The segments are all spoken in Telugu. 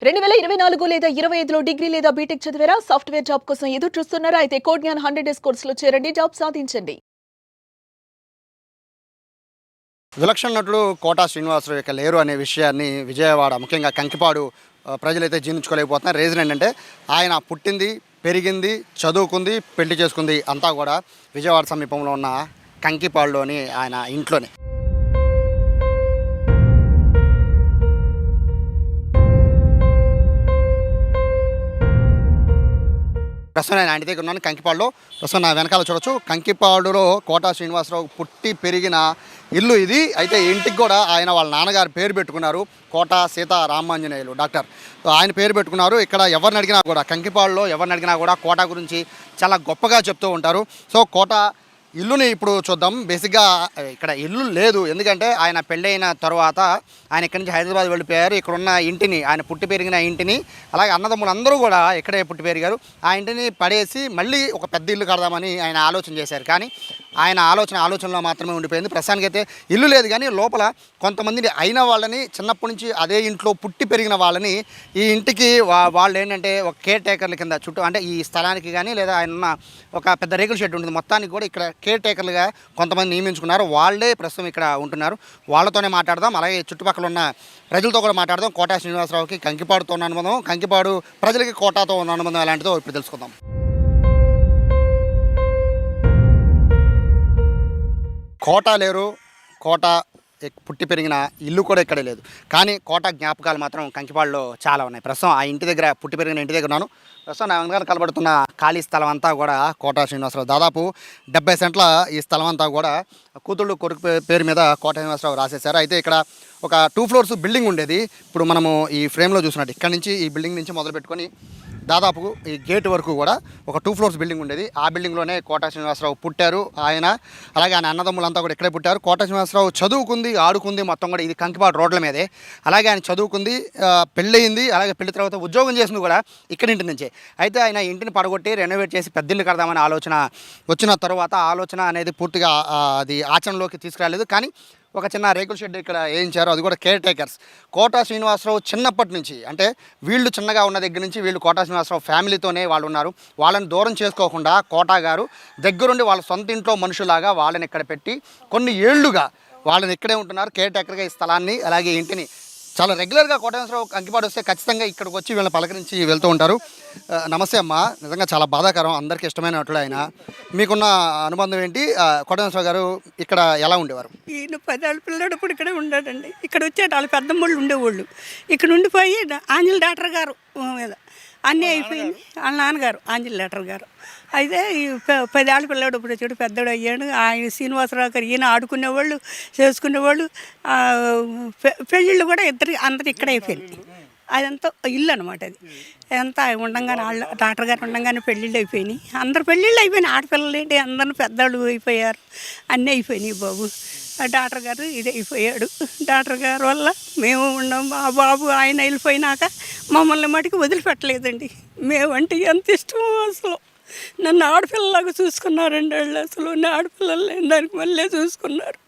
2024 లేదా 25లో డిగ్రీ లేదా బీటెక్ చదివారా? సాఫ్ట్‌వేర్ జాబ్ కోసం ఎదురు చూస్తున్నారా? అయితే కోడ్ జ్ఞాన్ 100 డేస్ కోర్సులో చేరండి. జాబ్ సాధించండి. విలక్షణ నటుడు కోటా శ్రీనివాసరావు ఇక లేరు అనే విషయాన్ని విజయవాడ ముఖ్యంగా కంకిపాడు ప్రజలైతే జీర్ణించుకోలేకపోతున్నారు. రీజన్ ఏంటంటే ఆయన పుట్టింది, పెరిగింది, చదువుకుంది, పెళ్లి చేసుకుంది అంతా కూడా విజయవాడ సమీపంలో ఉన్న కంకిపాడులోని ఆయన ఇంట్లోనే. ప్రస్తుతం నేను ఇంటి దగ్గర ఉన్నాను కంకిపాడులో. ప్రస్తుతం నా వెనకాల చూడొచ్చు కంకిపాడులో కోటా శ్రీనివాసరావు పుట్టి పెరిగిన ఇల్లు ఇది. అయితే ఇంటికి కూడా ఆయన వాళ్ళ నాన్నగారు పేరు పెట్టుకున్నారు, కోటా సీతారామాంజనేయులు డాక్టర్. ఆయన పేరు పెట్టుకున్నారు. ఇక్కడ ఎవరిని అడిగినా కూడా కంకిపాడులో ఎవరిని అడిగినా కూడా కోటా గురించి చాలా గొప్పగా చెప్తూ ఉంటారు. సో కోటా ఇల్లుని ఇప్పుడు చూద్దాం. బేసిక్గా ఇక్కడ ఇల్లు లేదు, ఎందుకంటే ఆయన పెళ్ళైన తర్వాత ఆయన ఇక్కడి నుంచి హైదరాబాద్ వెళ్ళిపోయారు. ఇక్కడున్న ఇంటిని, ఆయన పుట్టి పెరిగిన ఇంటిని, అలాగే అన్నదమ్ములు అందరూ కూడా ఇక్కడే పుట్టి పెరిగారు. ఆ ఇంటిని పడేసి మళ్ళీ ఒక పెద్ద ఇల్లు కడదామని ఆయన ఆలోచన చేశారు. కానీ ఆయన ఆలోచనలో మాత్రమే ఉండిపోయింది. ప్రస్తుతానికైతే ఇల్లు లేదు, కానీ లోపల కొంతమందిని అయిన వాళ్ళని, చిన్నప్పటి నుంచి అదే ఇంట్లో పుట్టి పెరిగిన వాళ్ళని ఈ ఇంటికి వాళ్ళు ఏంటంటే ఒక కేర్ టేకర్ల కింద చుట్టూ, అంటే ఈ స్థలానికి కానీ లేదా ఆయన ఉన్న ఒక పెద్ద రేకుల షెడ్ ఉంటుంది, మొత్తానికి కూడా ఇక్కడ కేర్ టేకర్లుగా కొంతమంది నియమించుకున్నారు. వాళ్ళే ప్రస్తుతం ఇక్కడ ఉంటున్నారు. వాళ్ళతోనే మాట్లాడదాం, అలాగే చుట్టుపక్కల ఉన్న ప్రజలతో కూడా మాట్లాడదాం. కోటా శ్రీనివాసరావుకి కంకిపాడుతో ఉన్న అనుబంధం, కంకిపాడు ప్రజలకి కోటాతో ఉన్న అనుబంధం ఎలాంటిదో ఇప్పుడు తెలుసుకుందాం. కోట లేరు, కోట పుట్టి పెరిగిన ఇల్లు కూడా ఇక్కడే లేదు, కానీ కోట జ్ఞాపకాలు మాత్రం కంకిపాడులో చాలా ఉన్నాయి. ప్రస్తుతం ఆ ఇంటి దగ్గర, పుట్టి పెరిగిన ఇంటి దగ్గర ఉన్నాను. ప్రస్తుతం నా వెనకాల కనబడుతున్న ఖాళీ స్థలం అంతా కూడా కోటా శ్రీనివాసరావు, దాదాపు 70 సెంట్ల ఈ స్థలం అంతా కూడా కూతుళ్ళు కొడుకు పేరు మీద కోటా శ్రీనివాసరావు రాసేశారు. అయితే ఇక్కడ ఒక 2 ఫ్లోర్స్ బిల్డింగ్ ఉండేది. ఇప్పుడు మనము ఈ ఫ్రేమ్లో చూసినట్టు ఇక్కడ నుంచి, ఈ బిల్డింగ్ నుంచి మొదలు పెట్టుకొని దాదాపు ఈ గేట్ వరకు కూడా ఒక 2 ఫ్లోర్స్ బిల్డింగ్ ఉండేది. ఆ బిల్డింగ్లోనే కోటా శ్రీనివాసరావు పుట్టారు. ఆయన అలాగే ఆయన అన్నదమ్ములంతా కూడా ఇక్కడే పుట్టారు. కోటా శ్రీనివాసరావు చదువుకుంది, ఆడుకుంది మొత్తం కూడా ఇది కంకిపాడు రోడ్ల మీదే. అలాగే ఆయన చదువుకుంది, పెళ్ళయింది, అలాగే పెళ్లి తర్వాత ఉద్యోగం చేసింది కూడా ఇక్కడి ఇంటి నుంచే. అయితే ఆయన ఇంటిని పడగొట్టి రెనోవేట్ చేసి పెద్దిల్లు కడదామని ఆలోచన వచ్చిన తర్వాత ఆలోచన అనేది పూర్తిగా అది ఆచరణలోకి తీసుకురాలేదు. కానీ ఒక చిన్న రేకుల షెడ్ ఇక్కడ వేయించారు, అది కూడా కేర్ టేకర్స్. కోటా శ్రీనివాసరావు చిన్నప్పటి నుంచి, అంటే వీళ్ళు చిన్నగా ఉన్న దగ్గర నుంచి వీళ్ళు కోటా శ్రీనివాసరావు ఫ్యామిలీతోనే వాళ్ళు ఉన్నారు. వాళ్ళని దూరం చేసుకోకుండా కోటా గారు దగ్గరుండి వాళ్ళ సొంత ఇంట్లో మనుషులాగా వాళ్ళని ఇక్కడ పెట్టి కొన్ని ఏళ్లుగా వాళ్ళని ఇక్కడే ఉంటున్నారు. కేర్ టేకర్గా ఈ స్థలాన్ని అలాగే ఇంటిని చాలా రెగ్యులర్గా కోటా శ్రీనివాసరావు కంకిపాడు వస్తే ఖచ్చితంగా ఇక్కడికి వచ్చి వీళ్ళని పలకరించి వెళ్తూ ఉంటారు. నమస్తే అమ్మ, నిజంగా చాలా బాధాకరం, అందరికీ ఇష్టమైన నటుడు ఆయన. మీకున్న అనుబంధం ఏంటి? కోటా శ్రీనివాసరావు గారు ఇక్కడ ఎలా ఉండేవారు? ఈయన 10 ఏళ్ళ పిల్లడప్పుడు ఇక్కడే ఉన్నాడండి. ఇక్కడ వచ్చేట వాళ్ళ పెద్దమ్మళ్ళు ఉండేవాళ్ళు. ఇక్కడ ఉండిపోయి ఆంజల్ డాక్టర్ గారు మీద అన్నీ అయిపోయింది. వాళ్ళ నాన్నగారు ఆంజల్ డాక్టర్ గారు అయితే ఈ 10 ఏళ్ళ పిల్లడు ఇప్పుడు వచ్చాడు, పెద్దడు అయ్యాడు. ఆయన శ్రీనివాసరావు గారు ఈయన ఆడుకునేవాళ్ళు, చేసుకునేవాళ్ళు. పెళ్ళిళ్ళు కూడా అందరు ఇక్కడే అయిపోయింది. అదంతా ఇల్లు అనమాట. అది అంతా ఉండంగానే వాళ్ళ డాక్టర్ గారు ఉండంగానే పెళ్ళిళ్ళు అయిపోయినాయి. అందరు పెళ్ళిళ్ళు అయిపోయినాయి. ఆడపిల్లలు ఏంటి అందరిని పెద్దవాళ్ళు అయిపోయారు, అన్నీ అయిపోయినాయి బాబు. ఆ డాక్టర్ గారు ఇది అయిపోయాడు. డాక్టర్ గారు వల్ల మేము ఉన్నాం. ఆ బాబు ఆయన వెళ్ళిపోయినాక మమ్మల్ని మటుకు వదిలిపెట్టలేదండి. మేమంటే ఎంత ఇష్టమో అసలు. నన్ను ఆడపిల్లలాగా చూసుకున్నారండి వాళ్ళు. అసలు నా ఆడపిల్లలు లేని దానికి మళ్ళీ చూసుకున్నారు.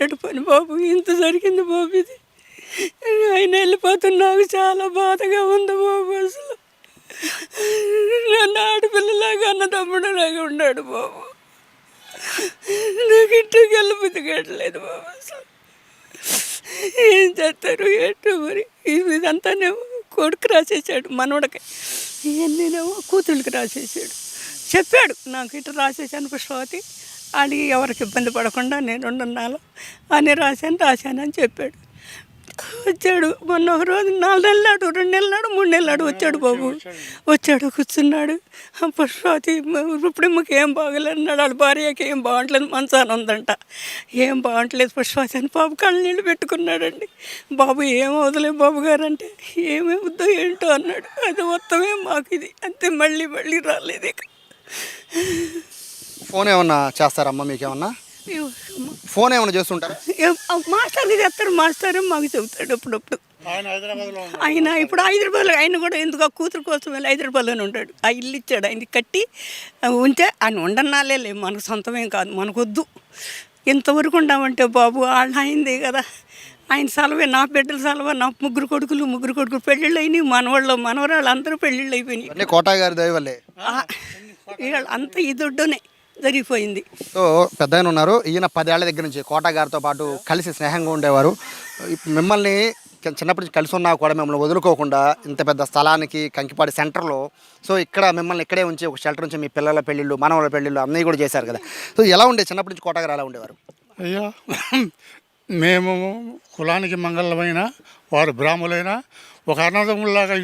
అటు పని బాబు, ఇంత జరిగింది బాబు. ఇది ఆయన వెళ్ళిపోతున్నాకు చాలా బాధగా ఉంది బాబు. అసలు నన్ను ఆడపిల్లలాగా అన్నదమ్ముడులాగా ఉన్నాడు బాబు. నాకు ఇంటికి వెళ్ళబుద్ధి కట్టలేదు బాబు. అసలు ఏం చేస్తారు ఏంటో మరి. ఇదంతానేమో కొడుకు రాసేసాడు, మనవడికి. ఇవన్నీనేమో కూతుళ్ళకి రాసేసాడు. చెప్పాడు నాకు ఇటు రాసేసాను పుష్పవతి, అడిగి ఎవరికి ఇబ్బంది పడకుండా నేను ఉండాలి అని రాశానని చెప్పాడు. వచ్చాడు మొన్న ఒక రోజు 4 నెలలాడు, 2 నెలలాడు, 3 నెలలాడు వచ్చాడు బాబు. వచ్చాడు, కూర్చున్నాడు. పుష్పవతి ఇప్పుడు మాకు ఏం బాగలేదన్నాడు. వాళ్ళ భార్యకి ఏం బాగుంటలేదు, మంచాన ఉందంట. ఏం బాగుంటలేదు పుష్పవతి అని బాబు కళ్ళు నీళ్ళు పెట్టుకున్నాడండి. బాబు ఏమవుదలే బాబు గారు అంటే ఏమవుద్దో ఏంటో అన్నాడు. అది మొత్తమే మాకు ఇది అంతే, మళ్ళీ రాలేదు. ఇక ఫోన్ ఏమన్నా చేస్తారమ్మా? మీకేమన్నా ఫోన్ ఏమైనా చేస్తుంటారు? మాస్టర్కి చెప్తారు, మాస్టర్ మాకు చెబుతాడు అప్పుడప్పుడు. ఆయన ఇప్పుడు హైదరాబాద్లో, ఆయన కూడా ఎందుకు కూతురు కోసం వెళ్ళి హైదరాబాద్లోనే ఉంటాడు. ఆ ఇల్లు ఇచ్చాడు, ఆయనకి కట్టి ఉంటే ఆయన ఉండన్నాలే, మనకు సొంతమేం కాదు, మనకొద్దు. ఇంతవరకు ఉండమంటే బాబు వాళ్ళు అయింది కదా. ఆయన సెలవే, నా బిడ్డల సెలవు, నా ముగ్గురు కొడుకులు పెళ్ళిళ్ళు అయినాయి, మనవరాళ్ళు అందరూ పెళ్ళిళ్ళు అయిపోయినాయి. అన్నీ కోటా గారి దయ వల్లే. వీళ్ళు అంతా ఈ దుడ్డునే జరిగిపోయింది. సో పెద్ద ఆయన ఉన్నారు, ఈయన 10 ఏళ్ల దగ్గర నుంచి కోటా గారితో పాటు కలిసి స్నేహంగా ఉండేవారు. మిమ్మల్ని చిన్నప్పటి నుంచి కలిసి ఉన్నా కూడా మిమ్మల్ని వదులుకోకుండా ఇంత పెద్ద స్థలానికి కంకిపాడి సెంటర్లో, సో ఇక్కడ మిమ్మల్ని ఇక్కడే ఉంచి ఒక షెల్టర్ నుంచి మీ పిల్లల పెళ్ళిళ్ళు, మనవల పెళ్ళిళ్ళు అన్నీ కూడా చేశారు కదా. సో ఎలా ఉండే చిన్నప్పటి నుంచి కోటా గారు ఎలా ఉండేవారు? అయ్యా, మేము కులానికి మంగళమైన వారు బ్రాహ్మణులైనా ఒక అనాథములాగా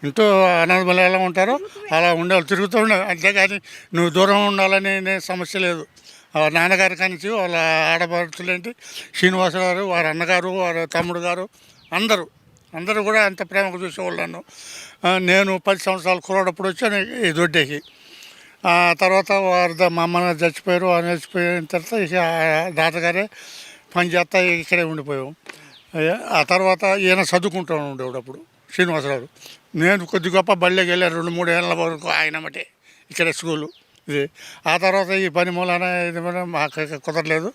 ఇంట్లో అనాథములు ఎలా ఉంటారో అలా ఉండేవాళ్ళు, తిరుగుతూ ఉండేవి. అంతేగాని నువ్వు దూరం ఉండాలని సమస్య లేదు. నాన్నగారి కానించి వాళ్ళ ఆడపడుతులేంటి శ్రీనివాసరావు గారు, వారి అన్నగారు, వారి తమ్ముడు గారు అందరూ కూడా అంత ప్రేమకు చూసేవాళ్ళు నన్ను. నేను 10 సంవత్సరాలు కురవడప్పుడు వచ్చాను ఈ దొడ్డేకి. తర్వాత మా అమ్మ చచ్చిపోయారు. చచ్చిపోయిన తర్వాత ఇక తాతగారే పని చేస్తా ఇక్కడే ఉండిపోయాం. ఆ తర్వాత ఈయన చదువుకుంటూ ఉండేవాడు అప్పుడు శ్రీనివాసరావు. నేను కొద్ది గొప్ప బళ్ళకి వెళ్ళాను 2-3 ఏళ్ళ వరకు ఆయన మటే ఇక్కడే స్కూలు ఇది. ఆ తర్వాత ఈ పని మూలాన ఇది మాకు కుదరలేదు.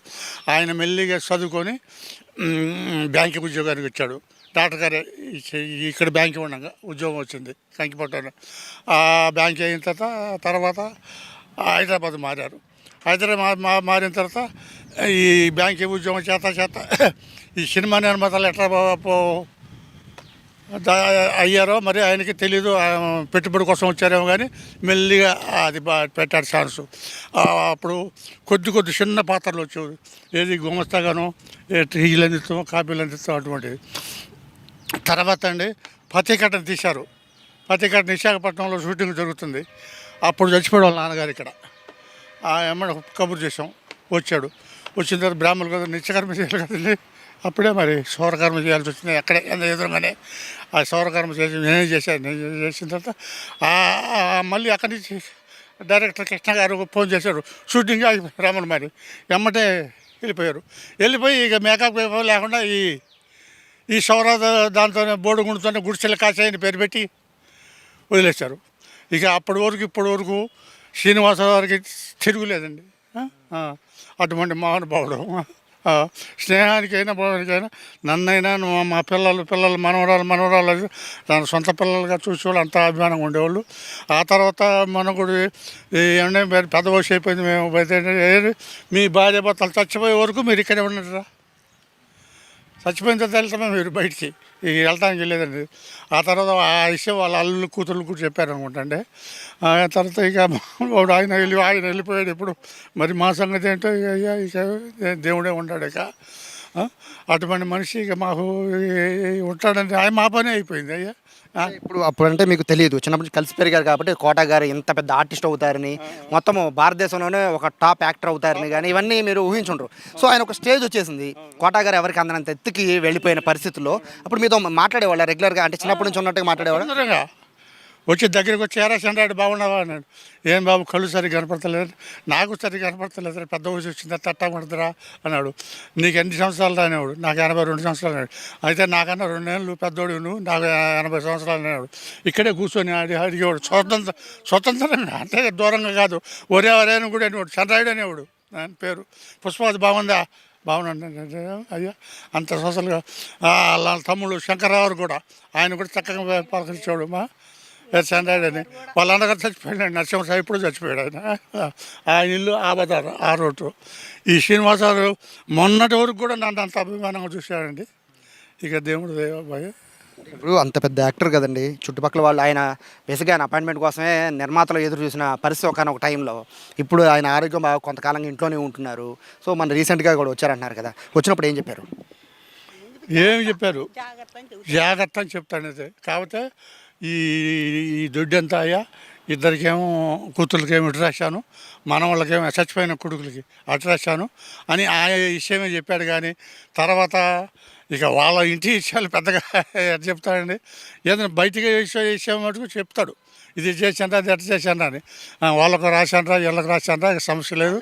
ఆయన మెల్లిగా చదువుకొని బ్యాంకు ఉద్యోగానికి వచ్చాడు. డాక్టర్ గారే ఇక్కడ బ్యాంక్ ఉండగా ఉద్యోగం వచ్చింది కంకిపట్నం. ఆ బ్యాంక్ అయిన తర్వాత హైదరాబాద్ మారారు. మారిన తర్వాత ఈ బ్యాంక్ ఉద్యోగం చేత ఈ సినిమా నిర్మాతలు ఎట్లా అయ్యారో మరి ఆయనకి తెలీదు. పెట్టుబడి కోసం వచ్చారేమో కానీ మెల్లిగా అది పెట్టాడు ఛాన్సు. అప్పుడు కొద్ది చిన్న పాత్రలు వచ్చేవి. ఏది గుమస్తాగానో టీలు అందిస్తాం, కాపీలు అందిస్తాం అటువంటివి. తర్వాత అండి పతికట్టను తీశారు. పతికట్టను విశాఖపట్నంలో షూటింగ్ జరుగుతుంది. అప్పుడు చచ్చిపోయాడు వాళ్ళ నాన్నగారు ఇక్కడ. ఏమన్నా కబురు చేసాం, వచ్చాడు. వచ్చిన తర్వాత బ్రాహ్మణులు కదా నిత్యకర్మ చేయాలి కదండి. అప్పుడే మరి సౌరకర్మ చేయాల్సి వచ్చింది. అక్కడే ఎదురుగానే ఆ సౌరకర్మ చేసి నేనే చేసిన తర్వాత మళ్ళీ అక్కడి నుంచి డైరెక్టర్ కృష్ణ గారు ఫోన్ చేశారు. షూటింగ్ రమ్మని మరి ఎమ్మటే వెళ్ళిపోయి ఇక మేకప్ లేకుండా ఈ సౌర దాంతోనే బోడుగుండుతోనే గుడిసెల కాసాయని పేరు పెట్టి వదిలేశారు. ఇక అప్పటి వరకు శ్రీనివాసరావు గారికి తిరుగులేదండి. అటువంటి మహానుభావుడు. స్నేహానికైనా భోజనానికైనా నన్నైనా మా పిల్లలు మనవరాలు తన సొంత పిల్లలుగా చూసేవాళ్ళు, అంత అభిమానంగా ఉండేవాళ్ళు. ఆ తర్వాత మనకుడు ఏమన్నా పెద్ద వయసు అయిపోయింది. మేము బయట మీ భార్య భర్తలు చచ్చిపోయే వరకు మీరు ఇక్కడే ఉన్నారా? చచ్చిపోయిన తర్వాత వెళ్తామే మీరు బయటికి వెళ్తానికి వెళ్ళేదండి. ఆ తర్వాత ఆ విషయం వాళ్ళ అల్లు కూతుర్లు కూడా చెప్పారు అనుకుంటండి. తర్వాత ఇక ఆయన వెళ్ళిపోయాడు. ఇప్పుడు మరి మా సంగతి ఏంటో ఇక దేవుడే ఉంటాడు. ఇక అటువంటి మనిషి ఇక మాకు ఉంటాడంటే ఆయన మా పని అయిపోయింది. అయ్యా ఇప్పుడు అప్పుడంటే మీకు తెలియదు, చిన్నప్పటి నుంచి కలిసి పెరిగారు కాబట్టి కోటా గారు ఇంత పెద్ద ఆర్టిస్ట్ అవుతారని, మొత్తము భారతదేశంలోనే ఒక టాప్ యాక్టర్ అవుతారని కానీ ఇవన్నీ మీరు ఊహించుండ్రు. సో ఆయన ఒక స్టేజ్ వచ్చేసింది, కోటా గారు ఎవరికి అందనంత ఎత్తుకి వెళ్ళిపోయిన పరిస్థితుల్లో అప్పుడు మీతో మాట్లాడేవాళ్ళ రెగ్యులర్గా, అంటే చిన్నప్పటి నుంచి ఉన్నట్టుగా మాట్లాడేవాళ్ళు? వచ్చి దగ్గరికి వచ్చి ఎరా చంద్రాడు బాగున్నావా అన్నాడు. ఏం బాబు కళ్ళు సరిగ్గా కనపడతలేదు, నాకు సరిగ్గా కనపడతలేదు, పెద్ద వయసు వచ్చిందా తట్టా పడుతురా అన్నాడు. నీకు ఎన్ని సంవత్సరాలు అనేవాడు. నాకు 82 సంవత్సరాలు అన్నాడు. అయితే నాకన్నా 2 ఏళ్ళు పెద్దోడు నువ్వు, నాకు 80 సంవత్సరాలు అనేవాడు. ఇక్కడే కూర్చొని అడిగేవాడు స్వతంత్రంగా, అంటే దూరంగా కాదు. ఒరే అని కూడా అనేవాడు. చంద్రాయుడు అనేవాడు ఆయన పేరు. పుష్పావతి బాగుందా? బాగున్నాడు అయ్యా. అంత సోషల్గా వాళ్ళ తమ్ముడు శంకర్రావు కూడా, ఆయన కూడా చక్కగా పలకరించాడు. చంద్రాయుడని వాళ్ళ అన్నగారు చచ్చిపోయాడు. నరసింహసాయి ఇప్పుడు చచ్చిపోయాడు. ఆయన ఇల్లు ఆబదారు ఆ రోడ్డు. ఈ శ్రీనివాసరావు మొన్నటి వరకు కూడా నన్ను అంత అభిమానంగా చూశాడండి. ఇక దేవుడు దేవాబాయ్. ఇప్పుడు అంత పెద్ద యాక్టర్ కదండి, చుట్టుపక్కల వాళ్ళు ఆయన బేసిక్గా ఆయన అపాయింట్మెంట్ కోసమే నిర్మాతలు ఎదురు చూసిన పరిస్థితి ఒక టైంలో. ఇప్పుడు ఆయన ఆరోగ్యం బాగా కొంతకాలంగా ఇంట్లోనే ఉంటున్నారు. సో మన రీసెంట్గా కూడా వచ్చారంటున్నారు కదా, వచ్చినప్పుడు ఏం చెప్పారు? ఏమి చెప్పారు? జాగ్రత్త అని చెప్తాను. అయితే కాకపోతే ఈ దొడ్డంతా అయ్యా, ఇద్దరికేమో కూతుర్లకేమో ఇటు రాశాను, మనవాళ్ళకేమో చచ్చిపోయిన కొడుకులకి అటు రాశాను అని ఆ విషయమే చెప్పాడు. కానీ తర్వాత ఇక వాళ్ళ ఇంటి విషయాలు పెద్దగా చెప్తాడండి. ఏదైనా బయటికి విషయం మటుకు చెప్తాడు, ఇది చేశాను అది ఎట్లా చేశాను అని. వాళ్ళకు రాశానరా వీళ్ళకి రాశానరా సమస్య లేదు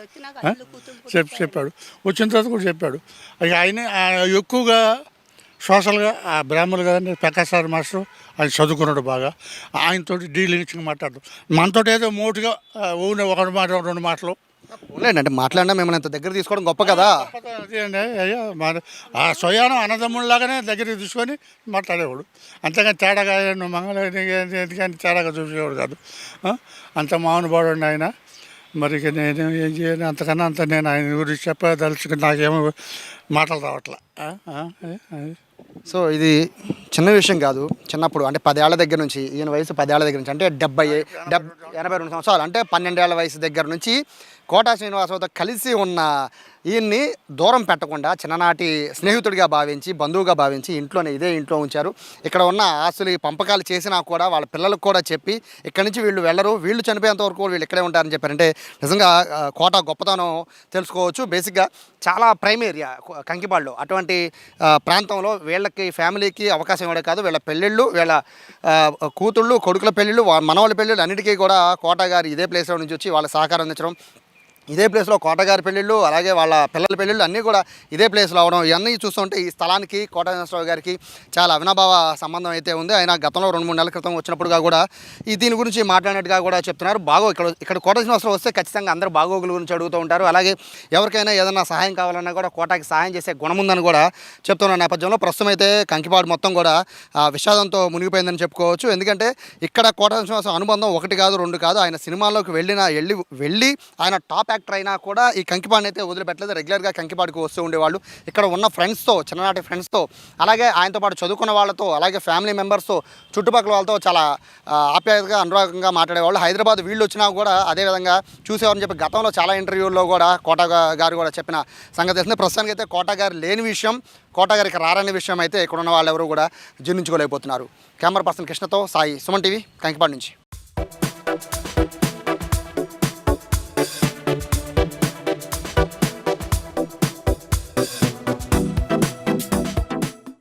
చెప్పాడు. వచ్చిన తర్వాత కూడా చెప్పాడు. ఇక ఆయన ఎక్కువగా సోషల్గా ఆ బ్రాహ్మణులు కదండి, ప్రకాశ్ సార్ మాస్టర్, ఆయన చదువుకున్నాడు బాగా. ఆయనతో డీలింగ్స్గా మాట్లాడతాం. మనతో ఏదో మోటుగా ఊనే 1 మాట 2 మాటలు పోలేండి, అంటే మాట్లాడినా మిమ్మల్ని ఇంత దగ్గర తీసుకోవడం గొప్ప కదా. అదే అండి అయ్యో మన ఆ స్వయానం అన్నదమ్ముళ్ళలాగానే దగ్గరికి తీసుకొని మాట్లాడేవాడు. అంతేగాని తేడాగా నువ్వు మంగళ ఎందుకని తేడాగా చూసేవాడు కాదు. అంత మౌనబాడు ఆయన. మరి ఇక నేను ఏం చేయను, అంతకన్నా అంత నేను ఆయన గురించి చెప్పదలుచుకుని నాకేమో మాటలు రావట్లా. సో ఇది చిన్న విషయం కాదు. చిన్నప్పుడు అంటే 10 ఏళ్ల దగ్గర నుంచి, ఈయన వయసు 10 ఏళ్ల దగ్గర నుంచి అంటే 82 సంవత్సరాలు, అంటే 12 ఏళ్ల వయసు దగ్గర నుంచి కోటా శ్రీనివాసరావుతో కలిసి ఉన్న ఈయన్ని దూరం పెట్టకుండా చిన్ననాటి స్నేహితుడిగా భావించి, బంధువుగా భావించి ఇదే ఇంట్లో ఉంచారు. ఇక్కడ ఉన్న ఆస్తులు పంపకాలు చేసినా కూడా వాళ్ళ పిల్లలకు కూడా చెప్పి ఇక్కడి నుంచి వీళ్ళు వెళ్ళరు, వీళ్ళు చనిపోయేంత వరకు వీళ్ళు ఇక్కడే ఉంటారని చెప్పారంటే నిజంగా కోట గొప్పతనం తెలుసుకోవచ్చు. బేసిక్గా చాలా ప్రైమ్ ఏరియా కంకిపాడులో, అటువంటి ప్రాంతంలో వీళ్ళకి ఫ్యామిలీకి అవకాశం ఇవ్వడే కాదు, వీళ్ళ పెళ్ళిళ్ళు, వీళ్ళ కూతుళ్ళు కొడుకుల పెళ్ళిళ్ళు, మనవాళ్ళ పెళ్ళిళ్ళు అన్నిటికీ కూడా కోట గారు ఇదే ప్లేస్లో నుంచి వచ్చి వాళ్ళ సహకారం అందించడం, ఇదే ప్లేస్లో కోటగారి పెళ్ళిళ్ళు, అలాగే వాళ్ళ పిల్లల పెళ్ళిళ్ళు అన్నీ కూడా ఇదే ప్లేస్లో అవడం, ఇవన్నీ చూస్తుంటే ఈ స్థలానికి కోటా శ్రీనివాసరావు గారికి చాలా అవినాభావ సంబంధం అయితే ఉంది. ఆయన గతంలో 2-3 నెలల క్రితం వచ్చినప్పుడుగా కూడా దీని గురించి మాట్లాడినట్టుగా కూడా చెప్తున్నారు. ఇక్కడ కోటా శ్రీనివాసరావు వస్తే ఖచ్చితంగా అందరూ బాగోగుల గురించి అడుగుతూ ఉంటారు. అలాగే ఎవరికైనా ఏదైనా సహాయం కావాలన్నా కూడా కోటాకి సహాయం చేసే గుణం ఉందని కూడా చెప్తున్న నేపథ్యంలో ప్రస్తుతం అయితే కంకిపాడు మొత్తం కూడా విషాదంతో మునిగిపోయిందని చెప్పుకోవచ్చు. ఎందుకంటే ఇక్కడ కోటా శ్రీనివాసరావు అనుబంధం 1 కాదు 2 కాదు. ఆయన సినిమాల్లోకి వెళ్ళి ఆయన టాప్ యాక్టర్ అయినా కూడా ఈ కంకిపాడుని అయితే వదిలిపెట్టలేదు. రెగ్యులర్గా కంకిపాడుకు వస్తూ ఉండేవాళ్ళు. ఇక్కడ ఉన్న ఫ్రెండ్స్తో, చిన్ననాటి ఫ్రెండ్స్తో, అలాగే ఆయనతో పాటు చదువుకున్న వాళ్ళతో, అలాగే ఫ్యామిలీ మెంబర్స్తో, చుట్టుపక్కల వాళ్ళతో చాలా ఆప్యాయతగా అనురాగంగా మాట్లాడేవాళ్ళు. హైదరాబాద్ వీళ్ళు వచ్చినా కూడా అదేవిధంగా చూసేవారని చెప్పి గతంలో చాలా ఇంటర్వ్యూల్లో కూడా కోటా గారు కూడా చెప్పిన సంగతి తెలిసింది. ప్రస్తుతానికి అయితే కోటా గారు లేని విషయం, కోటా గారికి రారనే విషయం అయితే ఇక్కడ ఉన్న వాళ్ళు ఎవరు కూడా జీర్ణించుకోలేకపోతున్నారు. కెమెరా పర్సన్ కృష్ణతో సాయి, సుమన్ టీవీ, కంకిపాడు నుంచి.